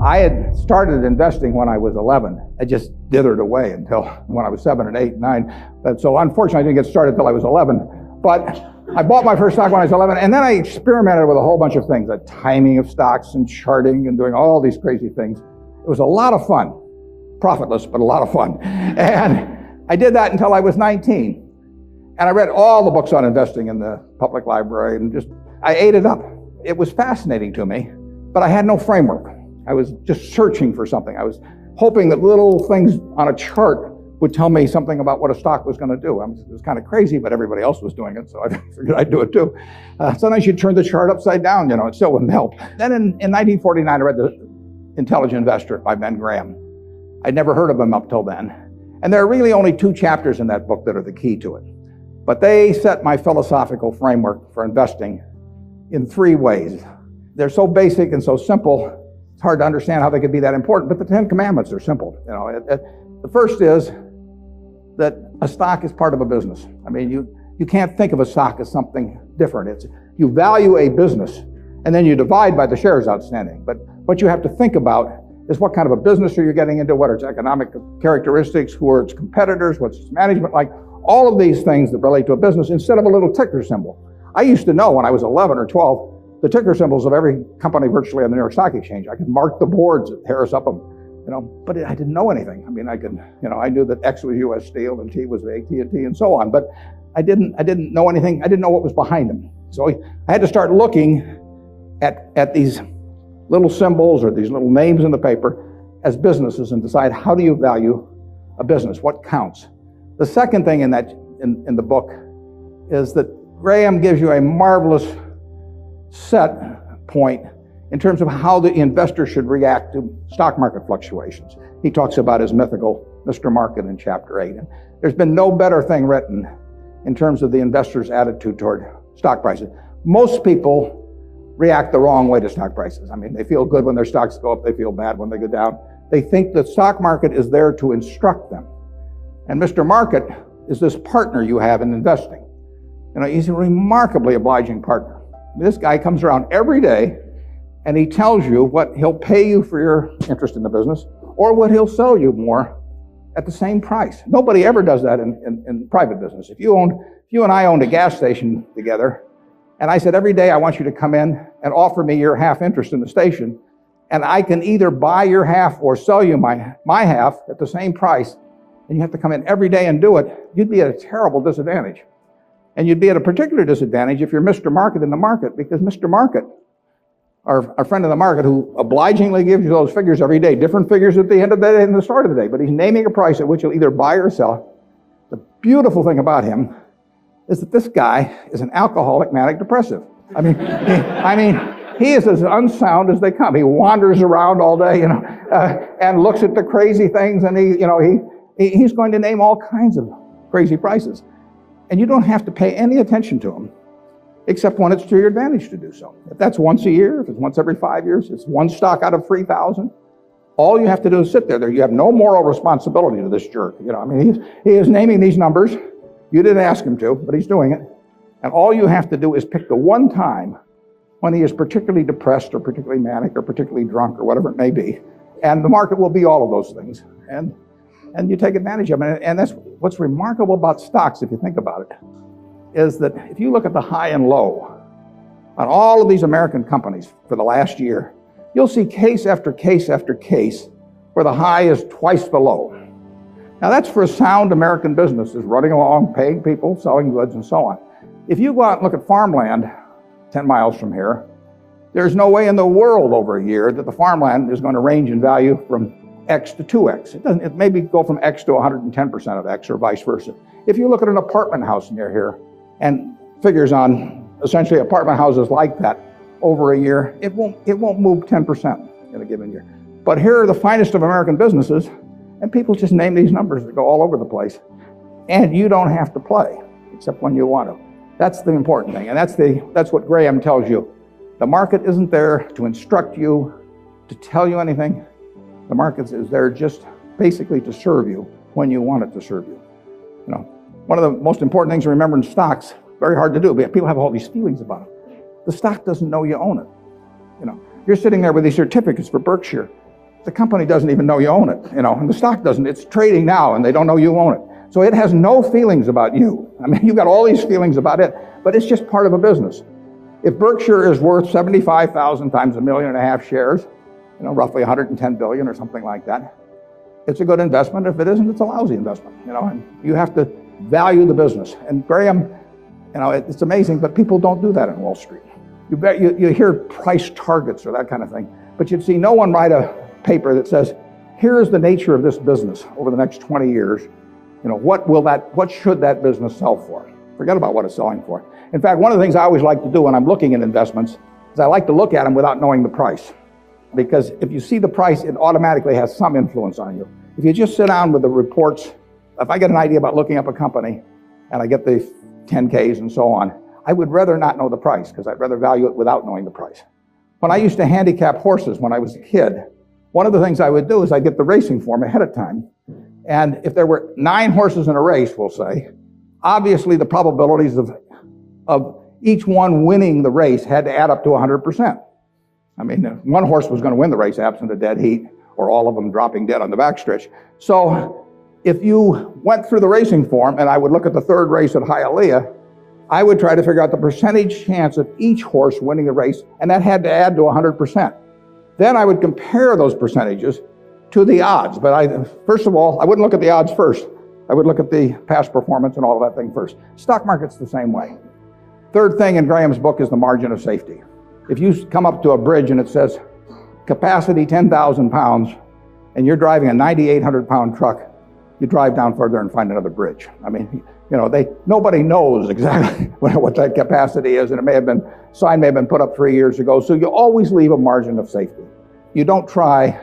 I had started investing when I was 11. I just dithered away until when I was 7 and 8 and 9. So unfortunately, I didn't get started until I was 11. But I bought my first stock when I was 11, and then I experimented with a whole bunch of things, the timing of stocks and charting and doing all these crazy things. It was a lot of fun. Profitless, but a lot of fun. And I did that until I was 19. And I read all the books on investing in the public library and I ate it up. It was fascinating to me, but I had no framework. I was just searching for something. I was hoping that little things on a chart would tell me something about what a stock was going to do. It was kind of crazy, but everybody else was doing it, so I figured I'd do it too. Sometimes you'd turn the chart upside down, it still wouldn't help. Then in 1949, I read The Intelligent Investor by Ben Graham. I'd never heard of him up till then. And there are really only 2 chapters in that book that are the key to it. But they set my philosophical framework for investing in 3 ways. They're so basic and so simple, it's hard to understand how they could be that important, but the 10 Commandments are simple. The first is that a stock is part of a business. I mean, you can't think of a stock as something different. You value a business, and then you divide by the shares outstanding. But what you have to think about is what kind of a business are you getting into, what are its economic characteristics, who are its competitors, what's its management like, all of these things that relate to a business instead of a little ticker symbol. I used to know when I was 11 or 12 the ticker symbols of every company virtually on the New York Stock Exchange. I could mark the boards at Harris Upham, but I didn't know anything. I mean, I knew that X was U.S. Steel and T was AT&T and so on, but I didn't know anything. I didn't know what was behind them. So I had to start looking at these little symbols or these little names in the paper as businesses and decide, how do you value a business? What counts? The second thing in the book is that Graham gives you a marvelous set point in terms of how the investor should react to stock market fluctuations. He talks about his mythical Mr. Market in chapter 8. And there's been no better thing written in terms of the investor's attitude toward stock prices. Most people react the wrong way to stock prices. I mean, they feel good when their stocks go up, they feel bad when they go down. They think the stock market is there to instruct them. And Mr. Market is this partner you have in investing. He's a remarkably obliging partner. This guy comes around every day and he tells you what he'll pay you for your interest in the business or what he'll sell you more at the same price. Nobody ever does that in private business. If you and I owned a gas station together, and I said, every day I want you to come in and offer me your half interest in the station, and I can either buy your half or sell you my half at the same price, and you have to come in every day and do it, you'd be at a terrible disadvantage. And you'd be at a particular disadvantage if you're Mr. Market in the market, because Mr. Market, our friend in the market who obligingly gives you those figures every day, different figures at the end of the day and the start of the day, but he's naming a price at which you'll either buy or sell. The beautiful thing about him is that this guy is an alcoholic manic depressive. I mean, he is as unsound as they come. He wanders around all day, and looks at the crazy things, and he's going to name all kinds of crazy prices. And you don't have to pay any attention to him, except when it's to your advantage to do so. If that's once a year, if it's once every 5 years, it's one stock out of 3,000. All you have to do is sit there. You have no moral responsibility to this jerk. He is naming these numbers. You didn't ask him to, but he's doing it. And all you have to do is pick the one time when he is particularly depressed or particularly manic or particularly drunk or whatever it may be. And the market will be all of those things. And you take advantage of it. And that's what's remarkable about stocks, if you think about it, is that if you look at the high and low on all of these American companies for the last year, you'll see case after case after case where the high is twice the low. Now that's for a sound American business, is running along, paying people, selling goods, and so on. If you go out and look at farmland 10 miles from here, there's no way in the world over a year that the farmland is going to range in value from X to 2X. It maybe go from X to 110% of X or vice versa. If you look at an apartment house near here and figures on essentially apartment houses like that over a year, it won't move 10% in a given year. But here are the finest of American businesses, and people just name these numbers that go all over the place. And you don't have to play, except when you want to. That's the important thing, and that's what Graham tells you. The market isn't there to instruct you, to tell you anything. The market is there just basically to serve you when you want it to serve you. One of the most important things to remember in stocks, very hard to do, but people have all these feelings about it. The stock doesn't know you own it. You're sitting there with these certificates for Berkshire. the company doesn't even know you own it, and the stock doesn't. It's trading now and they don't know you own it. So it has no feelings about you. I mean, you've got all these feelings about it, but it's just part of a business. If Berkshire is worth 75,000 times 1.5 million shares, roughly 110 billion or something like that, it's a good investment. If it isn't, it's a lousy investment, and you have to value the business. And Graham, it's amazing, but people don't do that in Wall Street. You hear price targets or that kind of thing, but you'd see no one write a paper that says, here is the nature of this business over the next 20 years. What should that business sell for? Forget about what it's selling for. In fact, one of the things I always like to do when I'm looking at investments is I like to look at them without knowing the price. Because if you see the price, it automatically has some influence on you. If you just sit down with the reports, if I get an idea about looking up a company and I get the 10Ks and so on, I would rather not know the price because I'd rather value it without knowing the price. When I used to handicap horses when I was a kid, one of the things I would do is I'd get the racing form ahead of time. And if there were 9 horses in a race, we'll say, obviously the probabilities of each one winning the race had to add up to 100%. I mean, one horse was going to win the race absent a dead heat or all of them dropping dead on the backstretch. So if you went through the racing form and I would look at the 3rd race at Hialeah, I would try to figure out the percentage chance of each horse winning the race, and that had to add to 100%. Then I would compare those percentages to the odds. But first of all, I wouldn't look at the odds first. I would look at the past performance and all of that thing first. Stock market's the same way. Third thing in Graham's book is the margin of safety. If you come up to a bridge and it says capacity 10,000 pounds and you're driving a 9,800 pound truck, you drive down further and find another bridge. I mean, nobody knows exactly what that capacity is, and sign may have been put up 3 years ago. So you always leave a margin of safety. You don't try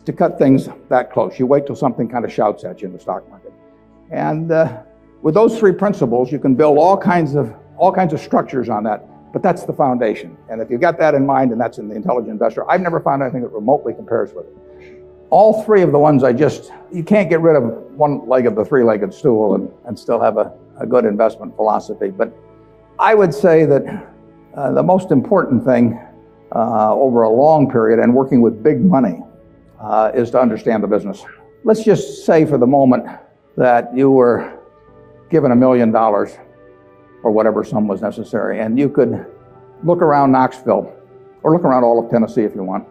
to cut things that close. You wait till something kind of shouts at you in the stock market. And with those 3 principles, you can build all kinds of structures on that. But that's the foundation. And if you've got that in mind, and that's in the Intelligent Investor, I've never found anything that remotely compares with it. All 3 of the ones you can't get rid of one leg of the 3-legged stool and still have a good investment philosophy. But I would say that the most important thing over a long period and working with big money is to understand the business. Let's just say for the moment that you were given $1 million or whatever sum was necessary, and you could look around Knoxville or look around all of Tennessee if you want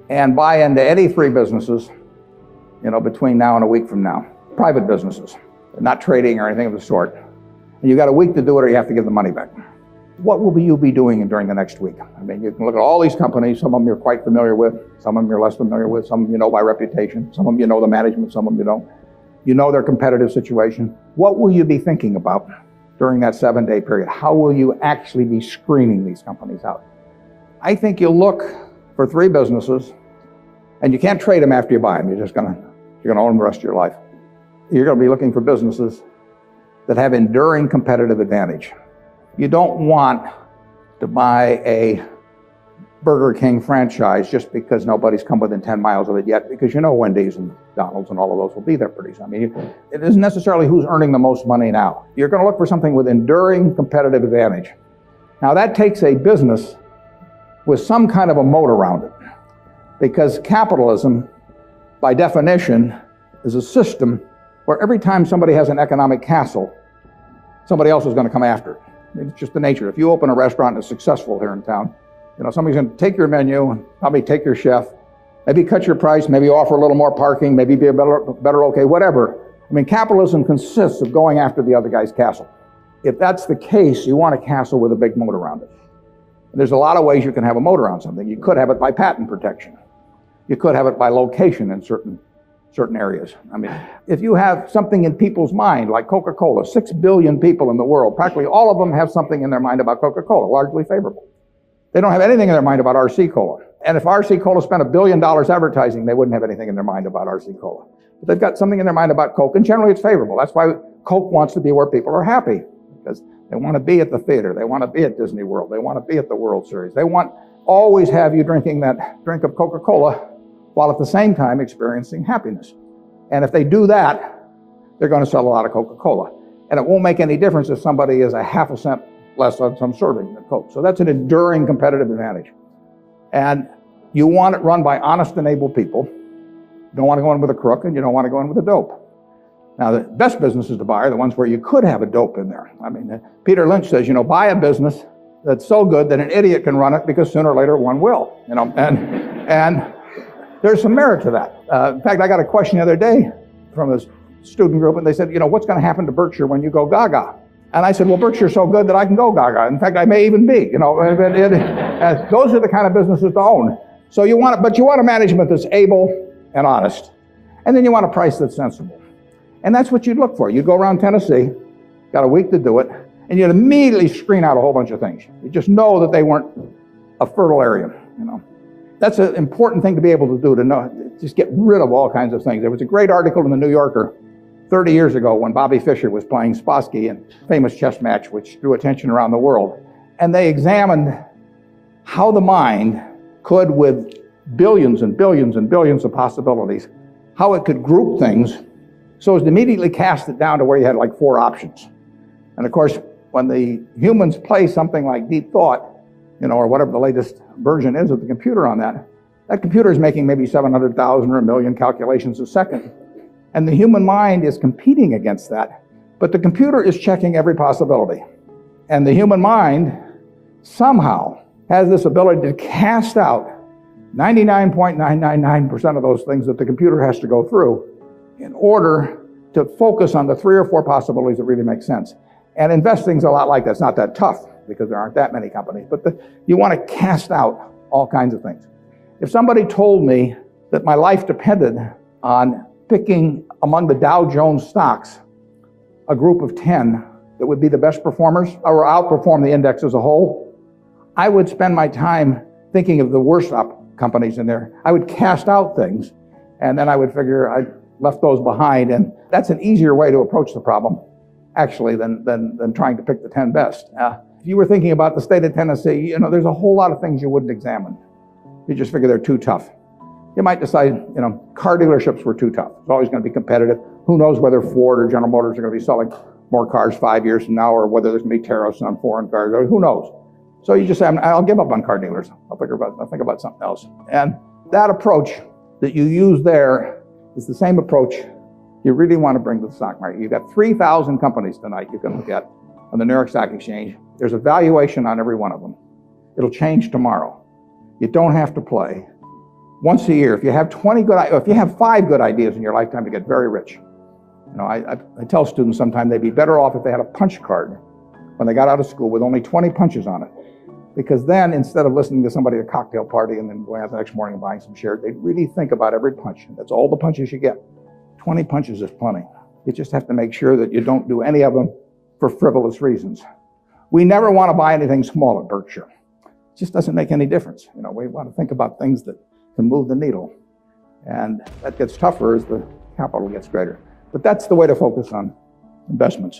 and buy into any 3 businesses, between now and a week from now, private businesses, not trading or anything of the sort. And you got a week to do it or you have to give the money back. What will you be doing during the next week? I mean, you can look at all these companies. Some of them you're quite familiar with. Some of them you're less familiar with. Some of them you know by reputation. Some of them you know the management. Some of them you don't. You know their competitive situation. What will you be thinking about during that 7-day period? How will you actually be screening these companies out? I think you'll look for 3 businesses, and you can't trade them after you buy them. You're gonna own them the rest of your life. You're gonna be looking for businesses that have enduring competitive advantage. You don't want to buy a Burger King franchise just because nobody's come within 10 miles of it yet, because Wendy's and McDonald's and all of those will be there pretty soon. I mean, it isn't necessarily who's earning the most money now. You're going to look for something with enduring competitive advantage. Now that takes a business with some kind of a moat around it, because capitalism, by definition, is a system where every time somebody has an economic castle, somebody else is going to come after it. It's just the nature. If you open a restaurant and it's successful here in town, somebody's going to take your menu and probably take your chef, maybe cut your price, maybe offer a little more parking, maybe be a better okay, whatever. I mean, capitalism consists of going after the other guy's castle. If that's the case, you want a castle with a big moat around it. And there's a lot of ways you can have a moat around something. You could have it by patent protection. You could have it by location in certain areas. I mean, if you have something in people's mind, like Coca-Cola, 6 billion people in the world, practically all of them have something in their mind about Coca-Cola, largely favorable. They don't have anything in their mind about RC Cola. And if RC Cola spent $1 billion advertising, they wouldn't have anything in their mind about RC Cola. But they've got something in their mind about Coke, and generally it's favorable. That's why Coke wants to be where people are happy, because they want to be at the theater. They want to be at Disney World. They want to be at the World Series. They want always have you drinking that drink of Coca-Cola while at the same time experiencing happiness. And if they do that, they're going to sell a lot of Coca-Cola. And it won't make any difference if somebody is a half a cent less on some serving than Coke. So that's an enduring competitive advantage. And you want it run by honest and able people. You don't want to go in with a crook, and you don't want to go in with a dope. Now, the best businesses to buy are the ones where you could have a dope in there. I mean, Peter Lynch says, buy a business that's so good that an idiot can run it, because sooner or later one will, and there's some merit to that. In fact, I got a question the other day from a student group, and they said, what's going to happen to Berkshire when you go gaga? And I said, well, Berkshire's so good that I can go gaga. In fact, I may even be, those are the kind of businesses to own. So you want a management that's able and honest. And then you want a price that's sensible. And that's what you'd look for. You'd go around Tennessee, got a week to do it, and you'd immediately screen out a whole bunch of things. You just know that they weren't a fertile area, That's an important thing to be able to do, to know, just get rid of all kinds of things. There was a great article in the New Yorker 30 years ago when Bobby Fischer was playing Spassky in a famous chess match which drew attention around the world. And they examined how the mind could, with billions and billions and billions of possibilities, how it could group things so as to immediately cast it down to where you had like 4 options. And of course, when the humans play something like deep thought, or whatever the latest version is of the computer on that computer is making maybe 700,000 or 1 million calculations a second. And the human mind is competing against that, but the computer is checking every possibility. And the human mind somehow has this ability to cast out 99.999% of those things that the computer has to go through in order to focus on the 3 or 4 possibilities that really make sense. And investing's a lot like that. It's not that tough because there aren't that many companies, but you want to cast out all kinds of things. If somebody told me that my life depended on picking among the Dow Jones stocks a group of 10 that would be the best performers or outperform the index as a whole, I would spend my time thinking of the worst companies in there. I would cast out things, and then I would figure I left those behind, and that's an easier way to approach the problem, actually, than trying to pick the 10 best. If you were thinking about the state of Tennessee, there's a whole lot of things you wouldn't examine. You just figure they're too tough. You might decide, car dealerships were too tough. It's always going to be competitive. Who knows whether Ford or General Motors are going to be selling more cars 5 years from now, or whether there's going to be tariffs on foreign cars, or who knows. So you just say, I'll give up on car dealers. I'll think about something else. And that approach that you use there is the same approach you really want to bring to the stock market. You've got 3,000 companies tonight you can look at on the New York Stock Exchange. There's a valuation on every one of them. It'll change tomorrow. You don't have to play. Once a year, if you have 5 good ideas in your lifetime, you get very rich. I tell students sometimes they'd be better off if they had a punch card when they got out of school with only 20 punches on it. Because then, instead of listening to somebody at a cocktail party and then going out the next morning and buying some shares, they'd really think about every punch. That's all the punches you get. 20 punches is plenty. You just have to make sure that you don't do any of them for frivolous reasons. We never want to buy anything small at Berkshire. It just doesn't make any difference. We want to think about things that can move the needle. And that gets tougher as the capital gets greater. But that's the way to focus on investments.